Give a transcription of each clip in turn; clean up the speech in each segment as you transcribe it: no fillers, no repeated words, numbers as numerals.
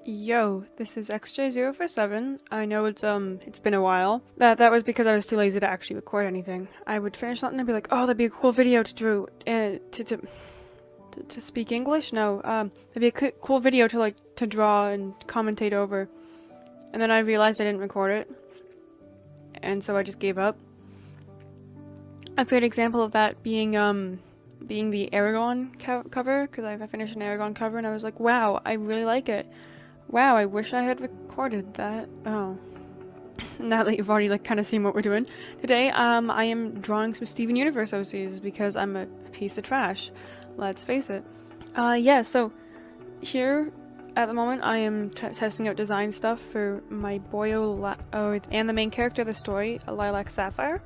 Yo, this is XJ047. I know it's been a while. That was because I was too lazy to actually record anything. I would finish something and be like, oh, that'd be a cool video to draw, to speak English? No, that'd be a cool video to draw and commentate over. And then I realized I didn't record it. And so I just gave up. A great example of that being the Aragon cover, because I finished an Aragon cover and I was like, wow, I really like it. Wow, I wish I had recorded that. Oh. Now that you've already kind of seen what we're doing. Today, I am drawing some Steven Universe OCs because I'm a piece of trash. Let's face it. Yeah, so here at the moment I am testing out design stuff for my boyo and the main character of the story, Lilac Sapphire.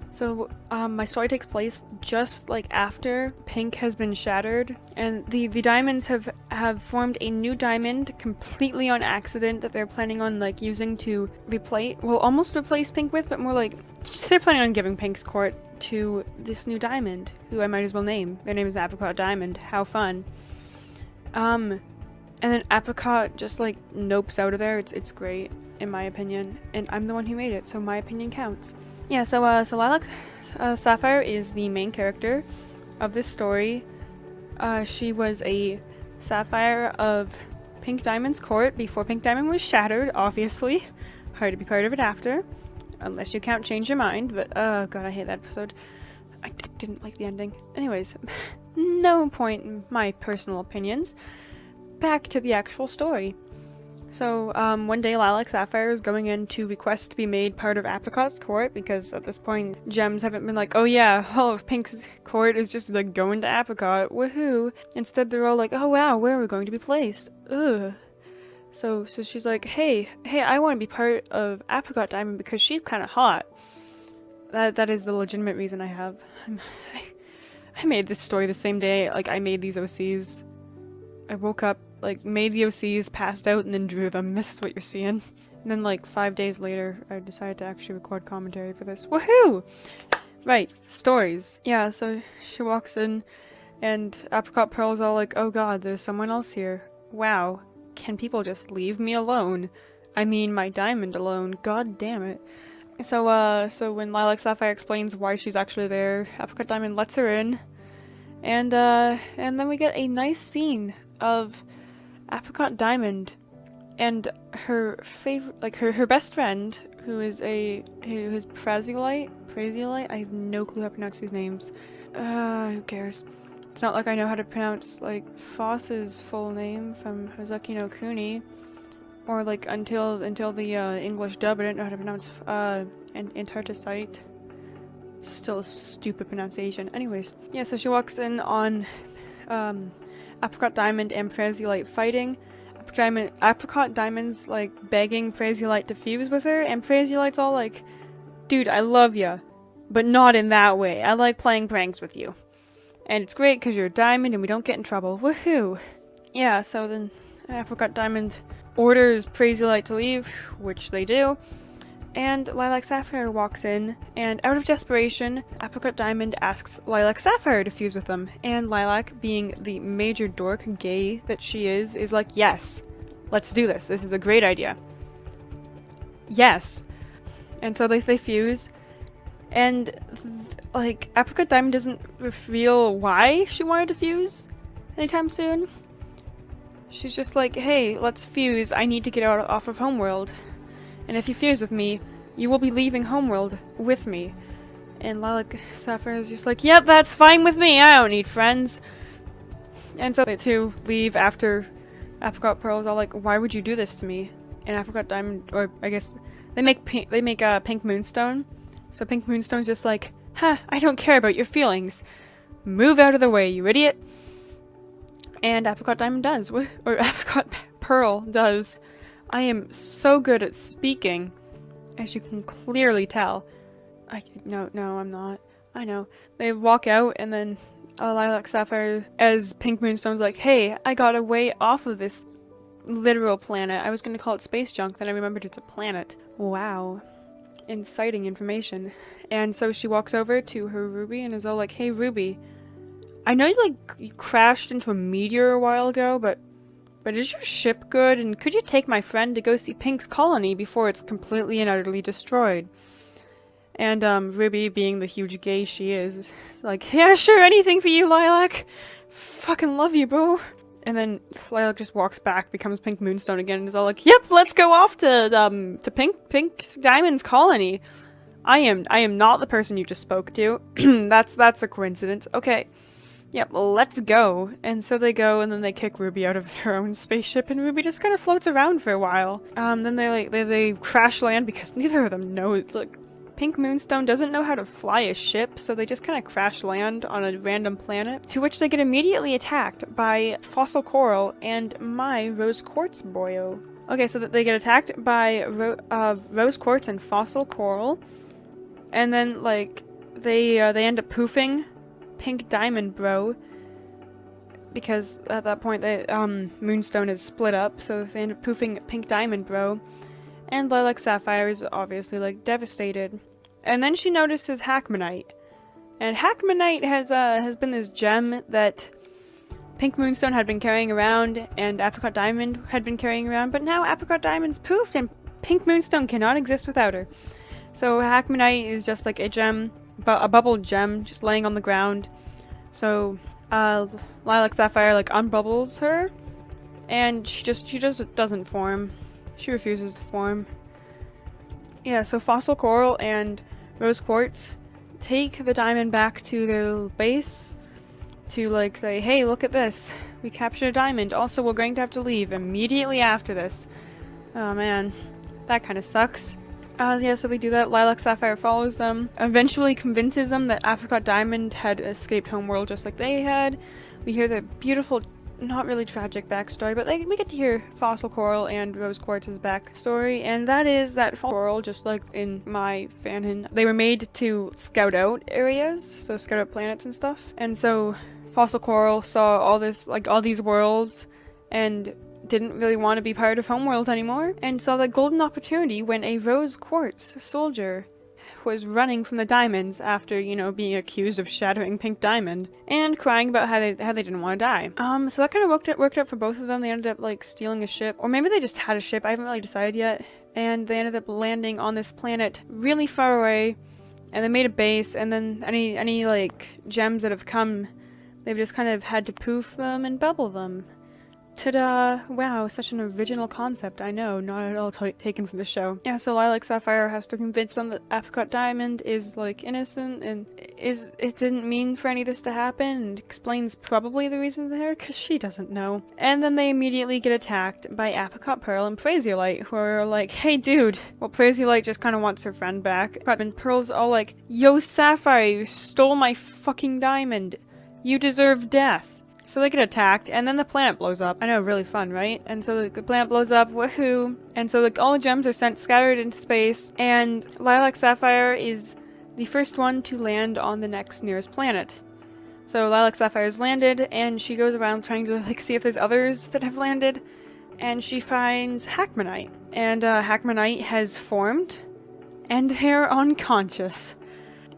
So, my story takes place just after Pink has been shattered, and the diamonds have formed a new diamond completely on accident that they're planning on using to almost replace Pink with, but more they're planning on giving Pink's court to this new diamond, who I might as well name. Their name is Apricot Diamond. How fun. And then Apricot just nopes out of there. It's great, in my opinion, and I'm the one who made it, so my opinion counts. Yeah, so Lilac Sapphire is the main character of this story. She was a Sapphire of Pink Diamond's court before Pink Diamond was shattered, obviously. Hard to be part of it after. Unless you count Change Your Mind, but oh god, I hate that episode. I didn't like the ending. Anyways, no point in my personal opinions. Back to the actual story. So, one day Lilac Sapphire is going in to request to be made part of Apricot's court, because at this point, gems haven't been oh yeah, all of Pink's court is just going to Apricot, woohoo! Instead they're all oh wow, where are we going to be placed? Ugh. So she's hey, I want to be part of Apricot Diamond because she's kind of hot. That is the legitimate reason I have. I made this story the same day, I made these OCs. I woke up, made the OCs, passed out, and then drew them. This is what you're seeing. And then, 5 days later, I decided to actually record commentary for this. Woohoo! Right, stories. Yeah, so she walks in, and Apricot Pearl's all oh god, there's someone else here. Wow, can people just leave me alone? I mean, my diamond alone. God damn it. So when Lilac Sapphire explains why she's actually there, Apricot Diamond lets her in, and then we get a nice scene of Apricot Diamond and her favorite, her best friend, who is Praziolite. I have no clue how to pronounce these names. Who cares? It's not I know how to pronounce Foss's full name from Hozuki no Kuni, or until the English dub, I didn't know how to pronounce Antarcticite. It's still a stupid pronunciation. Anyways, yeah. So she walks in on Apricot Diamond and Praziolite fighting. Apricot Diamond's begging Praziolite to fuse with her, and Praziolite's all dude, I love ya, but not in that way. I like playing pranks with you. And it's great because you're a diamond and we don't get in trouble. Woohoo! Yeah, so then Apricot Diamond orders Praziolite to leave, which they do. And Lilac Sapphire walks in, and out of desperation, Apricot Diamond asks Lilac Sapphire to fuse with them, and Lilac, being the major dork gay that she is yes, let's do this, this is a great idea. Yes. And so they fuse, and Apricot Diamond doesn't reveal why she wanted to fuse anytime soon. She's just hey, let's fuse, I need to get off of Homeworld. And if you fuse with me, you will be leaving Homeworld with me. And Lilac Sapphire is just yep, that's fine with me, I don't need friends. And so they two leave after Apricot Pearl is all why would you do this to me? And Apricot Diamond, or I guess, they make Pink Moonstone. So Pink Moonstone's just huh, I don't care about your feelings. Move out of the way, you idiot. And Apricot Diamond does, or Apricot Pearl does. I am so good at speaking, as you can clearly tell. No, I'm not. I know. They walk out, and then Lilac Sapphire, as Pink Moonstone's hey, I got away off of this literal planet. I was going to call it space junk, then I remembered it's a planet. Wow. Inciting information. And so she walks over to her Ruby and is all hey, Ruby, I know you crashed into a meteor a while ago, but but is your ship good? And could you take my friend to go see Pink's colony before it's completely and utterly destroyed? And, Ruby, being the huge gay she is like, yeah, sure, anything for you, Lilac. Fucking love you, bro. And then Lilac just walks back, becomes Pink Moonstone again, and is all like, yep, let's go off to Pink Diamond's colony. I am not the person you just spoke to. That's a coincidence. Okay. Yep, let's go. And so they go, and then they kick Ruby out of their own spaceship, and Ruby just kind of floats around for a while. Then they crash land because neither of them knows, like, Pink Moonstone doesn't know how to fly a ship, so they just kind of crash land on a random planet, to which they get immediately attacked by Fossil Coral and my Rose Quartz boyo. Okay, so they get attacked by Rose Quartz and Fossil Coral, and then, like, they end up poofing Pink Diamond Bro, because at that point, Moonstone is split up, so they end up poofing Pink Diamond Bro. And Lilac Sapphire is obviously, like, devastated. And then she notices Hackmanite. And Hackmanite has been this gem that Pink Moonstone had been carrying around, and Apricot Diamond had been carrying around, but now Apricot Diamond's poofed, and Pink Moonstone cannot exist without her. So Hackmanite is just like a gem, a bubble gem, just laying on the ground. So, Lilac Sapphire, like, unbubbles her, and she just doesn't form. She refuses to form. Yeah, so Fossil Coral and Rose Quartz take the diamond back to their base to, like, say, hey, look at this. We captured a diamond. Also, we're going to have to leave immediately after this. Oh, man. That kind of sucks. Yeah, so they do that. Lilac Sapphire follows them. Eventually convinces them that Apricot Diamond had escaped homeworld just like they had. We hear the beautiful, not really tragic backstory, but we get to hear Fossil Coral and Rose Quartz's backstory, and that is that Fossil Coral, just like in my fanon, they were made to scout out areas, so scout out planets and stuff. And so Fossil Coral saw all this, like, all these worlds, and didn't really want to be part of Homeworld anymore, and saw the golden opportunity when a Rose Quartz soldier was running from the diamonds after, you know, being accused of shattering Pink Diamond, and crying about how they didn't want to die. So that kind of worked out for both of them. They ended up, like, stealing a ship, or maybe they just had a ship, I haven't really decided yet, and they ended up landing on this planet really far away, and they made a base, and then any like, gems that have come, they've just kind of had to poof them and bubble them. Ta-da! Wow, such an original concept, I know, not at all taken from the show. Yeah, so Lilac Sapphire has to convince them that Apricot Diamond is, like, innocent, and it didn't mean for any of this to happen, and explains probably the reason there, because she doesn't know. And then they immediately get attacked by Apricot Pearl and Phraseolite, who are like, hey dude! Well, Phraseolite just kind of wants her friend back. And Pearl's all like, yo Sapphire, you stole my fucking diamond! You deserve death! So they get attacked, and then the planet blows up. I know, really fun, right? And so the planet blows up, woohoo! And so, like, all the gems are scattered into space, and Lilac Sapphire is the first one to land on the next nearest planet. So Lilac Sapphire's landed, and she goes around trying to, like, see if there's others that have landed, and she finds Hackmanite. And Hackmanite has formed, and they're unconscious.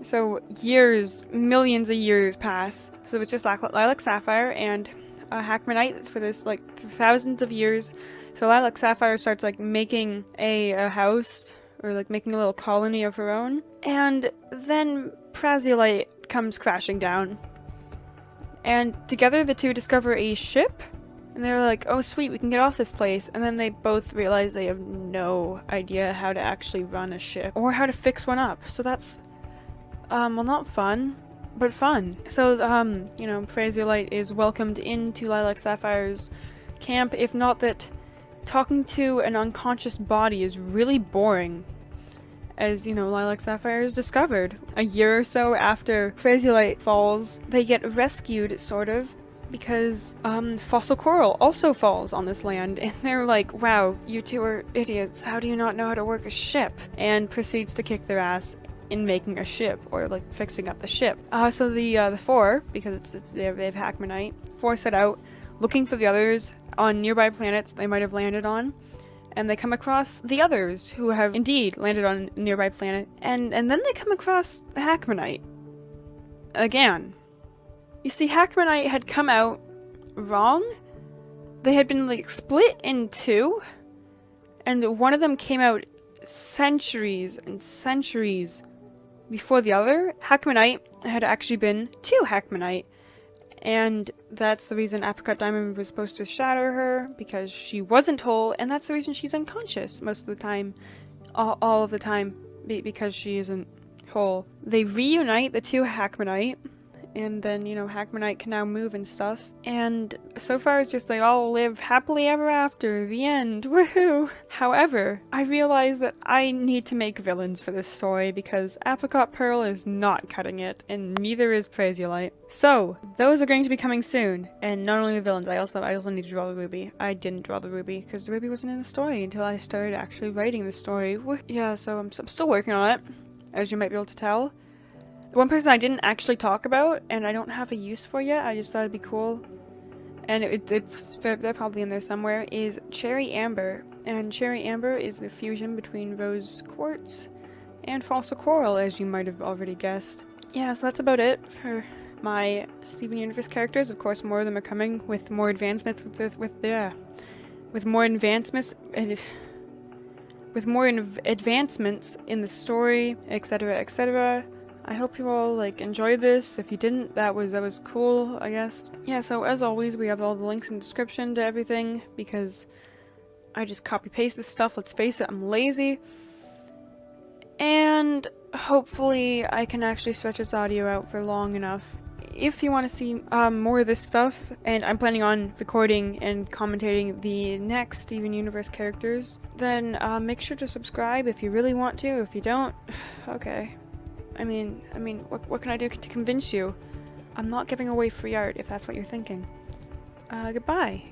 So years, millions of years pass. So it's just Lilac Sapphire and Hackmanite for this, like, thousands of years. So Lilac Sapphire starts, like, making a house, or, like, making a little colony of her own. And then Phraseolite comes crashing down. And together the two discover a ship. And they're like, oh sweet, we can get off this place. And then they both realize they have no idea how to actually run a ship. Or how to fix one up. So that's... well, not fun, but fun. So, you know, Phraseolite is welcomed into Lilac Sapphire's camp, if not that talking to an unconscious body is really boring, as, you know, Lilac Sapphire is discovered. A year or so after Phraseolite falls, they get rescued, sort of, because, Fossil Coral also falls on this land, and they're like, wow, you two are idiots, how do you not know how to work a ship? And proceeds to kick their ass in making a ship, or, like, fixing up the ship. So the four, because they have Hackmanite, four set out looking for the others on nearby planets they might have landed on, and they come across the others who have indeed landed on a nearby planet, and then they come across Hackmanite again. You see, Hackmanite had come out wrong they had been like split in two, and one of them came out centuries and centuries before the other. Hackmanite had actually been to Hackmanite, and that's the reason Apricot Diamond was supposed to shatter her, because she wasn't whole, and that's the reason she's unconscious most of the time, all of the time, because she isn't whole. They reunite the two Hackmanite, and then, you know, Hackmanite can now move and stuff. And so far it's just they all live happily ever after. The end. Woohoo! However, I realize that I need to make villains for this story because Apricot Pearl is not cutting it, and neither is Prasiolite. So, those are going to be coming soon. And not only the villains, I also need to draw the Ruby. I didn't draw the Ruby because the Ruby wasn't in the story until I started actually writing the story. Yeah, so I'm still working on it, as you might be able to tell. One person I didn't actually talk about, and I don't have a use for yet, I just thought it'd be cool, and they're probably in there somewhere, is Cherry Amber. And Cherry Amber is the fusion between Rose Quartz and Fossil Coral, as you might have already guessed. Yeah, so that's about it for my Steven Universe characters. Of course, more of them are coming with more advancements advancements in the story, etc., etc. I hope you all enjoyed this. If you didn't, that was cool, I guess. Yeah, so as always, we have all the links in the description to everything because I just copy paste this stuff. Let's face it, I'm lazy. And hopefully I can actually stretch this audio out for long enough. If you want to see more of this stuff, and I'm planning on recording and commentating the next Steven Universe characters, then make sure to subscribe if you really want to. If you don't, okay. I mean, what can I do to convince you? I'm not giving away free art if that's what you're thinking. Goodbye.